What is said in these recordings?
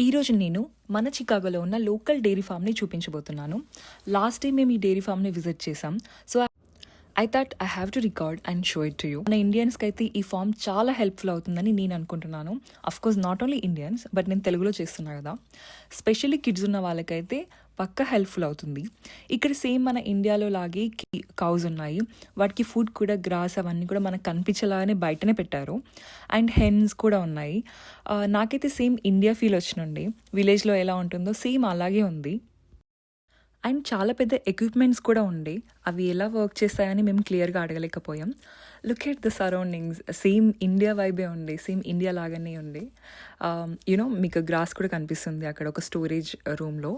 ఈరోజు నేను మన చికాగోలో ఉన్న లోకల్ డైరీ ఫామ్ని చూపించబోతున్నాను. లాస్ట్ టైం మేము ఈ డైరీ ఫామ్ని విజిట్ చేసాం. So I thought I have to record and show it to you. మన ఇండియన్స్కి అయితే ఈ ఫామ్ చాలా హెల్ప్ఫుల్ అవుతుందని నేను అనుకుంటున్నాను. Of course not only Indians, but నేను తెలుగులో చేస్తున్నా కదా, స్పెషల్లీ కిడ్స్ ఉన్న వాళ్ళకైతే పక్కా హెల్ప్ఫుల్ అవుతుంది. ఇక్కడ సేమ్ మన ఇండియాలో లాగే కౌస్ ఉన్నాయి. వాటికి ఫుడ్ కూడా, గ్రాస్ అవన్నీ కూడా మనకు కనిపించేలాగానే బయటనే పెట్టారు. అండ్ హెన్స్ కూడా ఉన్నాయి. నాకైతే సేమ్ ఇండియా ఫీల్ వచ్చినండి. విలేజ్లో ఎలా ఉంటుందో సేమ్ అలాగే ఉంది. అండ్ చాలా పెద్ద ఎక్విప్మెంట్స్ కూడా ఉండే. అవి ఎలా వర్క్ చేస్తాయని మేము క్లియర్గా అడగలేకపోయాం. Look at the surroundings, same India వైబే ఉండే, సేమ్ ఇండియా లాగానే ఉండే. యూనో మీకు గ్రాస్ కూడా కనిపిస్తుంది అక్కడ ఒక స్టోరేజ్ రూమ్లో.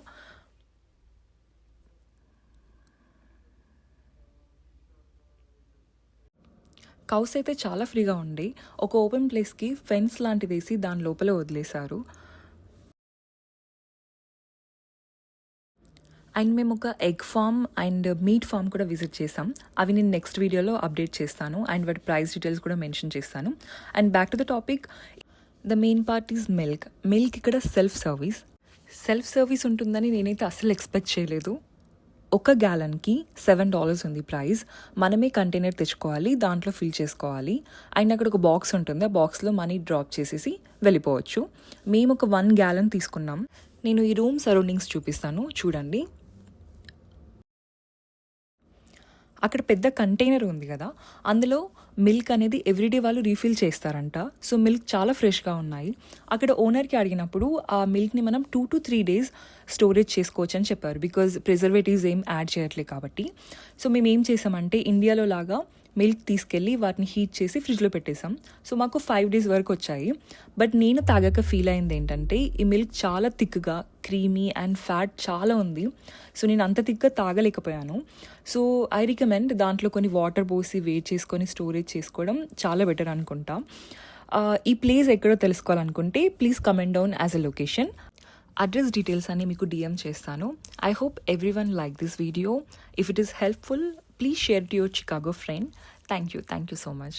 కౌస్ అయితే చాలా ఫ్రీగా ఉండే. ఒక ఓపెన్ ప్లేస్కి ఫెన్స్ లాంటిది వేసి దాని లోపల వదిలేశారు. అండ్ మేము ఒక egg farm and meat farm కూడా విజిట్ చేసాం. అవి నేను నెక్స్ట్ వీడియోలో అప్డేట్ చేస్తాను అండ్ వాటి ప్రైస్ డీటెయిల్స్ కూడా మెన్షన్ చేస్తాను. And back to the topic, the main part is milk. Milk ఇక్కడ సెల్ఫ్ సర్వీస్ ఉంటుందని నేనైతే అస్సలు ఎక్స్పెక్ట్ చేయలేదు. ఒక గ్యాలన్కి $7 ఉంది ప్రైస్. మనమే కంటైనర్ తెచ్చుకోవాలి, దాంట్లో ఫిల్ చేసుకోవాలి. అండ్ అక్కడ ఒక బాక్స్ ఉంటుంది, ఆ బాక్స్లో మనీ డ్రాప్ చేసేసి వెళ్ళిపోవచ్చు. మేము ఒక 1 gallon తీసుకున్నాం. నేను ఈ రూమ్ సరౌండింగ్స్ చూపిస్తాను, చూడండి. అక్కడ పెద్ద కంటైనర్ ఉంది కదా, అందులో మిల్క్ అనేది ఎవ్రీడే వాళ్ళు రీఫిల్ చేస్తారంట. సో మిల్క్ చాలా ఫ్రెష్గా ఉన్నాయి. అక్కడ ఓనర్కి అడిగినప్పుడు ఆ మిల్క్ని మనం 2 to 3 days స్టోరేజ్ చేసుకోవచ్చు అని చెప్పారు, బికాజ్ ప్రిజర్వేటివ్స్ ఏం యాడ్ చేయట్లేదు కాబట్టి. సో మేము ఏం చేసామంటే ఇండియాలో లాగా మిల్క్ తీసుకెళ్ళి వాటిని హీట్ చేసి ఫ్రిడ్జ్లో పెట్టేసాం. సో మాకు 5 days వరకు వచ్చాయి. బట్ నేను తాగాక ఫీల్ అయింది ఏంటంటే ఈ మిల్క్ చాలా థిక్గా, క్రీమీ అండ్ ఫ్యాట్ చాలా ఉంది. సో నేను అంత థిక్గా తాగలేకపోయాను. సో ఐ రికమెండ్ దాంట్లో కొన్ని వాటర్ పోసి వేట్ చేసుకొని స్టోరేజ్ చేసుకోవడం చాలా బెటర్ అనుకుంటా. ఈ ప్లేస్ ఎక్కడో తెలుసుకోవాలనుకుంటే please comment down as a location. Address details అన్ని మీకు DM చేస్తాను. I hope everyone like this video. If it is helpful, please share to your Chicago friend. Thank you so much.